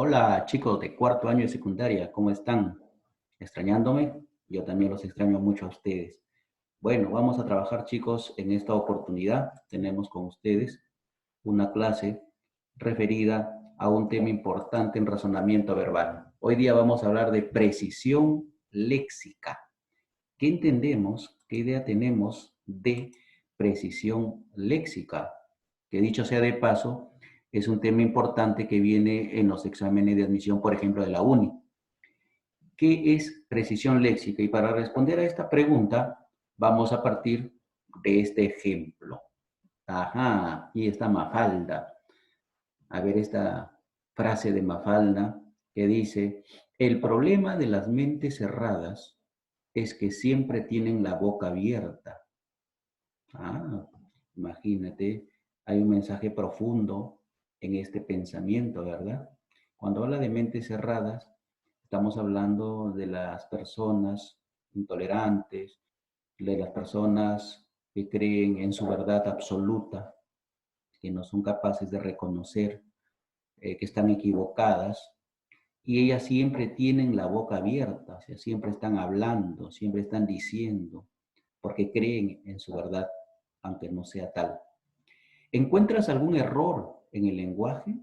Hola chicos de cuarto año de secundaria, ¿cómo están? ¿Extrañándome? Yo también los extraño mucho a ustedes. Bueno, vamos a trabajar chicos en esta oportunidad. Tenemos con ustedes una clase referida a un tema importante en razonamiento verbal. Hoy día vamos a hablar de precisión léxica. ¿Qué entendemos? ¿Qué idea tenemos de precisión léxica? Que dicho sea de paso, es un tema importante que viene en los exámenes de admisión, por ejemplo, de la UNI. ¿Qué es precisión léxica? Y para responder a esta pregunta, vamos a partir de este ejemplo. Ajá, y está Mafalda. A ver esta frase de Mafalda que dice, el problema de las mentes cerradas es que siempre tienen la boca abierta. Ah, imagínate, hay un mensaje profundo en este pensamiento, ¿verdad? Cuando habla de mentes cerradas, estamos hablando de las personas intolerantes, de las personas que creen en su verdad absoluta, que no son capaces de reconocer que están equivocadas, y ellas siempre tienen la boca abierta, o sea, siempre están hablando, siempre están diciendo, porque creen en su verdad, aunque no sea tal. ¿Encuentras algún error en el lenguaje?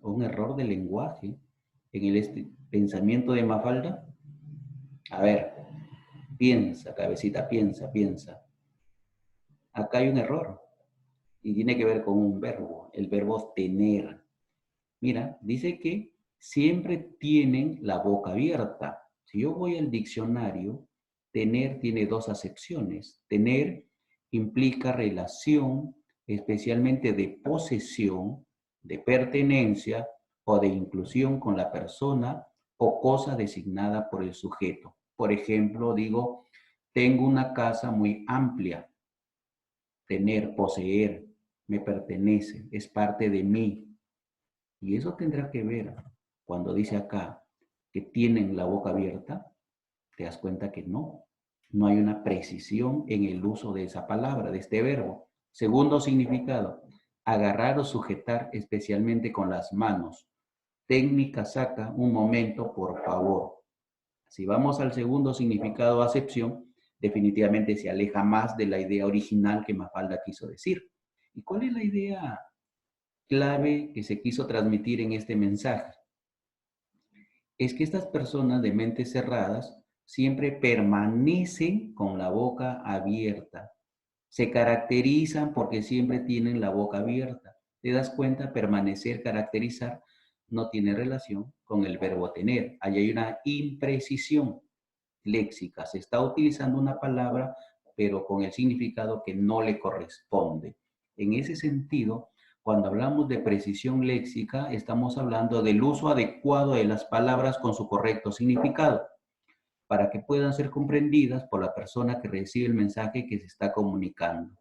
¿O un error de lenguaje en el pensamiento de Mafalda? A ver, piensa, cabecita, piensa. Acá hay un error y tiene que ver con un verbo, el verbo tener. Mira, dice que siempre tienen la boca abierta. Si yo voy al diccionario, tener tiene dos acepciones. Tener implica relación, especialmente de posesión, de pertenencia o de inclusión con la persona o cosa designada por el sujeto. Por ejemplo, digo, tengo una casa muy amplia. Tener, poseer, me pertenece, es parte de mí. Y eso tendrá que ver cuando dice acá que tienen la boca abierta, te das cuenta que no hay una precisión en el uso de esa palabra, de este verbo. Segundo significado, agarrar o sujetar especialmente con las manos. Técnica saca un momento, por favor. Si vamos al segundo significado, acepción, definitivamente se aleja más de la idea original que Mafalda quiso decir. ¿Y cuál es la idea clave que se quiso transmitir en este mensaje? Es que estas personas de mentes cerradas siempre permanecen con la boca abierta. Se caracterizan porque siempre tienen la boca abierta. ¿Te das cuenta? Permanecer, caracterizar, no tiene relación con el verbo tener. Allí hay una imprecisión léxica. Se está utilizando una palabra, pero con el significado que no le corresponde. En ese sentido, cuando hablamos de precisión léxica, estamos hablando del uso adecuado de las palabras con su correcto significado, para que puedan ser comprendidas por la persona que recibe el mensaje que se está comunicando.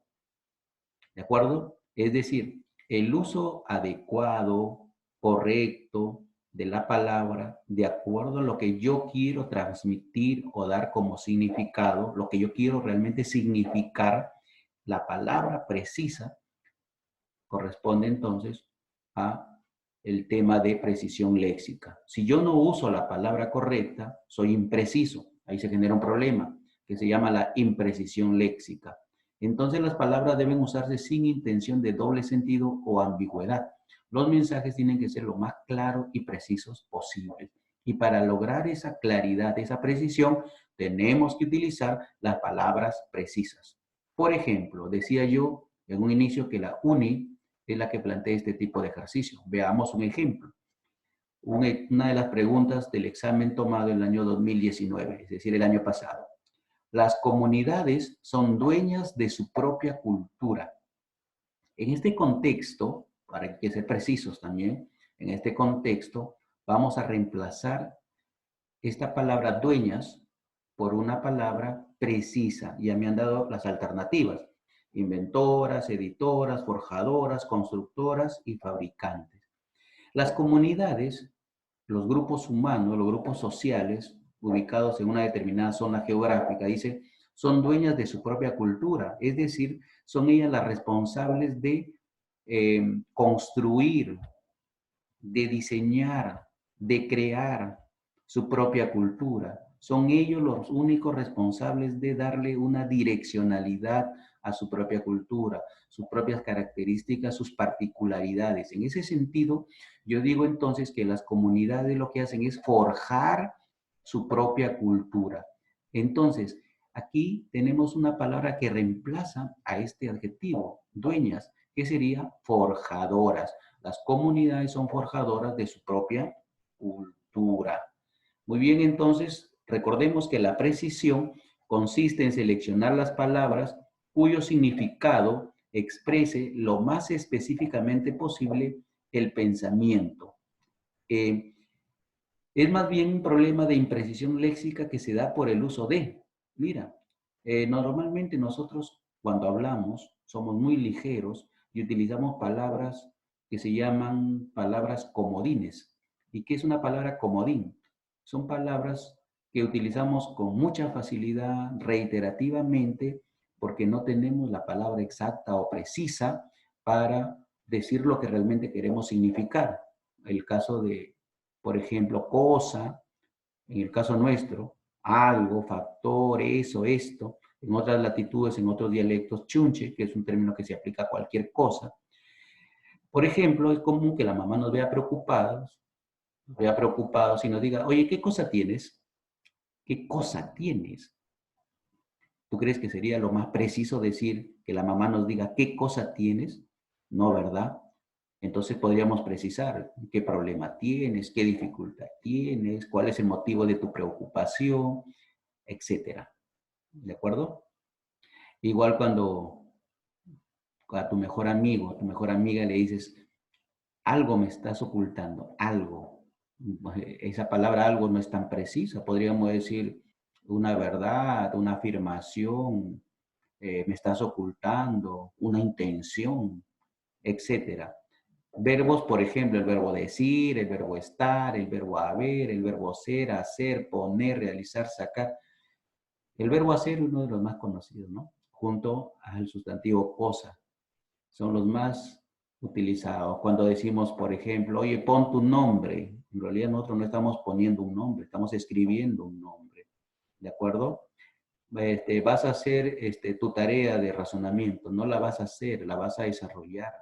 ¿De acuerdo? Es decir, el uso adecuado, correcto de la palabra, de acuerdo a lo que yo quiero transmitir o dar como significado, lo que yo quiero realmente significar, la palabra precisa corresponde entonces a el tema de precisión léxica. Si yo no uso la palabra correcta, soy impreciso. Ahí se genera un problema que se llama la imprecisión léxica. Entonces las palabras deben usarse sin intención de doble sentido o ambigüedad. Los mensajes tienen que ser lo más claros y precisos posible. Y para lograr esa claridad, esa precisión, tenemos que utilizar las palabras precisas. Por ejemplo, decía yo en un inicio que la UNI es la que plantea este tipo de ejercicio. Veamos un ejemplo. Una de las preguntas del examen tomado en el año 2019, es decir, el año pasado. Las comunidades son dueñas de su propia cultura. En este contexto, para que ser precisos también, en este contexto vamos a reemplazar esta palabra dueñas por una palabra precisa. Ya me han dado las alternativas. Inventoras, editoras, forjadoras, constructoras y fabricantes. Las comunidades, los grupos humanos, los grupos sociales ubicados en una determinada zona geográfica, dice, son dueñas de su propia cultura, es decir, son ellas las responsables de construir, de diseñar, de crear su propia cultura. Son ellos los únicos responsables de darle una direccionalidad a su propia cultura, sus propias características, sus particularidades. En ese sentido, yo digo entonces que las comunidades lo que hacen es forjar su propia cultura. Entonces, aquí tenemos una palabra que reemplaza a este adjetivo, dueñas, que sería forjadoras. Las comunidades son forjadoras de su propia cultura. Muy bien, entonces, recordemos que la precisión consiste en seleccionar las palabras cuyo significado exprese lo más específicamente posible el pensamiento. Es más bien un problema de imprecisión léxica que se da por el uso de. Mira, normalmente nosotros cuando hablamos somos muy ligeros y utilizamos palabras que se llaman palabras comodines. ¿Y qué es una palabra comodín? Son palabras que utilizamos con mucha facilidad, reiterativamente, porque no tenemos la palabra exacta o precisa para decir lo que realmente queremos significar. El caso de, por ejemplo, cosa, en el caso nuestro, algo, factor, eso, esto. En otras latitudes, en otros dialectos, chunche, que es un término que se aplica a cualquier cosa. Por ejemplo, es común que la mamá nos vea preocupados y nos diga, oye, ¿qué cosa tienes? ¿Qué cosa tienes? ¿Tú crees que sería lo más preciso decir que la mamá nos diga qué cosa tienes? No, ¿verdad? Entonces podríamos precisar qué problema tienes, qué dificultad tienes, cuál es el motivo de tu preocupación, etcétera. ¿De acuerdo? Igual cuando a tu mejor amigo, a tu mejor amiga le dices, algo me estás ocultando, algo. Esa palabra algo no es tan precisa. Podríamos decir una verdad, una afirmación, me estás ocultando, una intención, etcétera. Verbos, por ejemplo, el verbo decir, el verbo estar, el verbo haber, el verbo ser, hacer, poner, realizar, sacar. El verbo hacer es uno de los más conocidos, ¿no? Junto al sustantivo cosa. Son los más utilizados. Cuando decimos, por ejemplo, oye, pon tu nombre. En realidad nosotros no estamos poniendo un nombre, estamos escribiendo un nombre. ¿De acuerdo? Vas a hacer tu tarea de razonamiento. No la vas a hacer, la vas a desarrollar.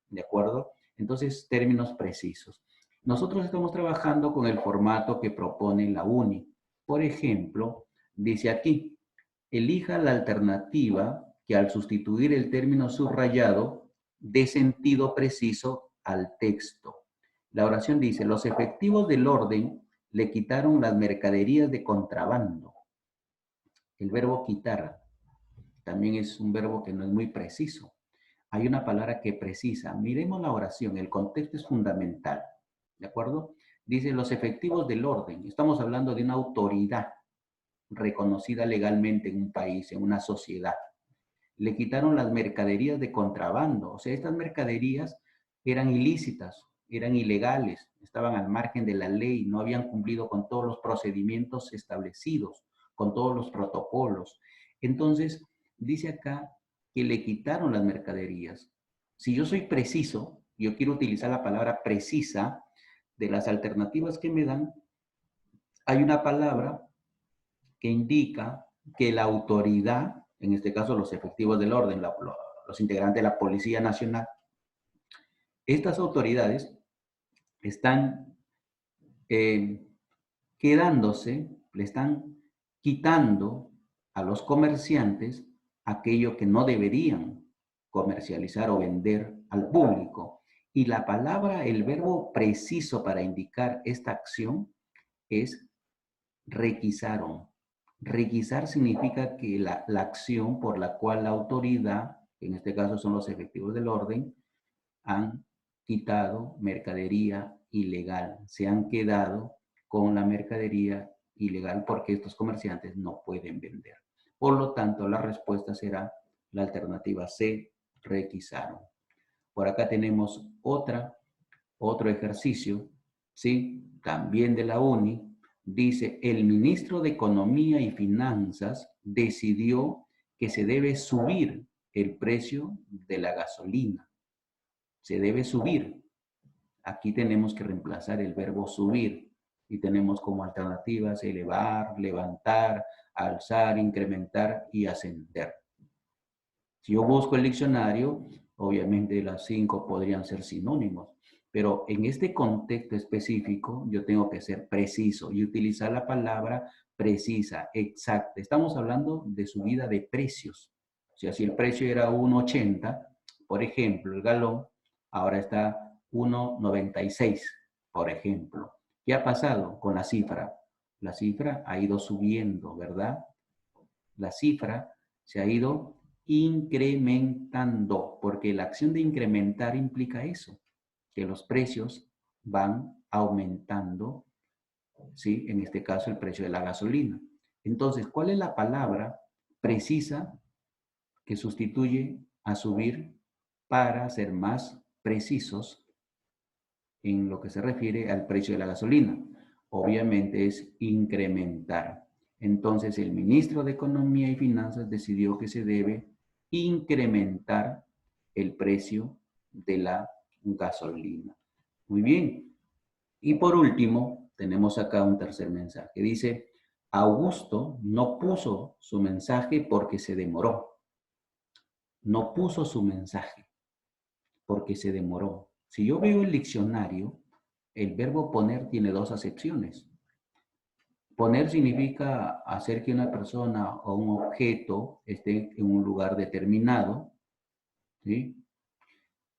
¿De acuerdo? Entonces, términos precisos. Nosotros estamos trabajando con el formato que propone la UNI. Por ejemplo, dice aquí, elija la alternativa que al sustituir el término subrayado dé sentido preciso al texto. La oración dice, los efectivos del orden le quitaron las mercaderías de contrabando. El verbo quitar también es un verbo que no es muy preciso. Hay una palabra que precisa. Miremos la oración, el contexto es fundamental. ¿De acuerdo? Dice los efectivos del orden. Estamos hablando de una autoridad reconocida legalmente en un país, en una sociedad. Le quitaron las mercaderías de contrabando. O sea, estas mercaderías eran ilícitas, eran ilegales, estaban al margen de la ley, no habían cumplido con todos los procedimientos establecidos, con todos los protocolos. Entonces, dice acá que le quitaron las mercaderías. Si yo soy preciso, yo quiero utilizar la palabra precisa de las alternativas que me dan, hay una palabra que indica que la autoridad, en este caso los efectivos del orden, los integrantes de la Policía Nacional, estas autoridades están quedándose, le están quitando a los comerciantes aquello que no deberían comercializar o vender al público. Y la palabra, el verbo preciso para indicar esta acción es requisaron. Requisar significa que la acción por la cual la autoridad, en este caso son los efectivos del orden, han quitado mercadería ilegal. Se han quedado con la mercadería ilegal porque estos comerciantes no pueden vender. Por lo tanto, la respuesta será la alternativa C, requisaron. Por acá tenemos otro ejercicio, ¿sí? También de la UNI. Dice, el ministro de Economía y Finanzas decidió que se debe subir el precio de la gasolina. Se debe subir. Aquí tenemos que reemplazar el verbo subir y tenemos como alternativas elevar, levantar, alzar, incrementar y ascender. Si yo busco el diccionario, obviamente las 5 podrían ser sinónimos, pero en este contexto específico yo tengo que ser preciso y utilizar la palabra precisa, exacta. Estamos hablando de subida de precios. O sea, si el precio era 1.80, por ejemplo, el galón, ahora está 1.96, por ejemplo. ¿Qué ha pasado con la cifra? La cifra ha ido subiendo, ¿verdad? La cifra se ha ido incrementando, porque la acción de incrementar implica eso, que los precios van aumentando, ¿sí? En este caso, el precio de la gasolina. Entonces, ¿cuál es la palabra precisa que sustituye a subir para ser más precisos en lo que se refiere al precio de la gasolina? Obviamente es incrementar. Entonces el ministro de Economía y Finanzas decidió que se debe incrementar el precio de la gasolina. Muy bien. Y por último, tenemos acá un tercer mensaje. Dice, Augusto no puso su mensaje porque se demoró. No puso su mensaje porque se demoró. Si yo veo el diccionario, el verbo poner tiene dos acepciones. Poner significa hacer que una persona o un objeto esté en un lugar determinado, ¿sí?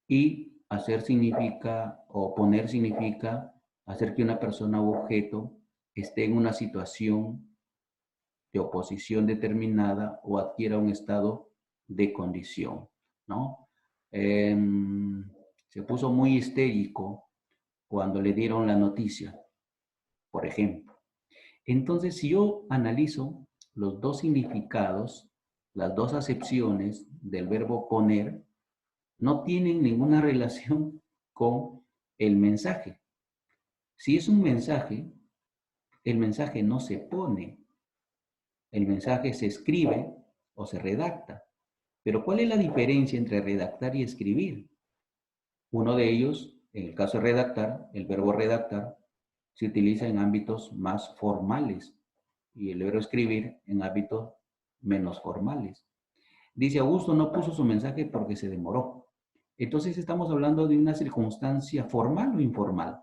Y hacer significa, o poner significa hacer que una persona o objeto esté en una situación de oposición determinada o adquiera un estado de condición, ¿no? Se puso muy histérico cuando le dieron la noticia, por ejemplo. Entonces, si yo analizo los dos significados, las dos acepciones del verbo poner, no tienen ninguna relación con el mensaje. Si es un mensaje, el mensaje no se pone, el mensaje se escribe o se redacta. Pero ¿cuál es la diferencia entre redactar y escribir? Uno de ellos, en el caso de redactar, el verbo redactar, se utiliza en ámbitos más formales y el verbo escribir en ámbitos menos formales. Dice, Augusto no puso su mensaje porque se demoró. Entonces estamos hablando de una circunstancia formal o informal.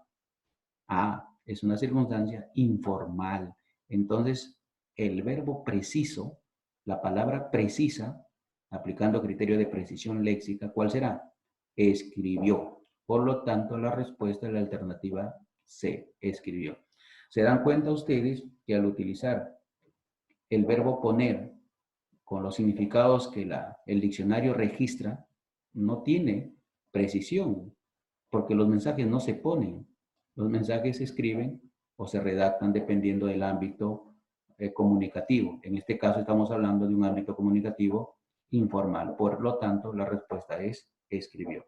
Ah, es una circunstancia informal. Entonces, el verbo preciso, la palabra precisa, aplicando criterio de precisión léxica, ¿cuál será? Escribió. Por lo tanto, la respuesta es la alternativa C, escribió. ¿Se dan cuenta ustedes que al utilizar el verbo poner con los significados que el diccionario registra, no tiene precisión, porque los mensajes no se ponen, los mensajes se escriben o se redactan dependiendo del ámbito comunicativo. En este caso estamos hablando de un ámbito comunicativo informal, por lo tanto la respuesta es escribió.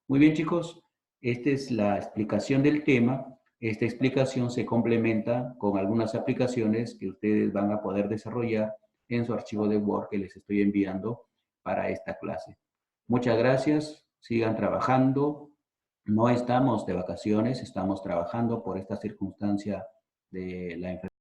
Muy bien, chicos, esta es la explicación del tema. Esta explicación se complementa con algunas aplicaciones que ustedes van a poder desarrollar en su archivo de Word que les estoy enviando para esta clase. Muchas gracias, sigan trabajando. No estamos de vacaciones, estamos trabajando por esta circunstancia de la enfermedad.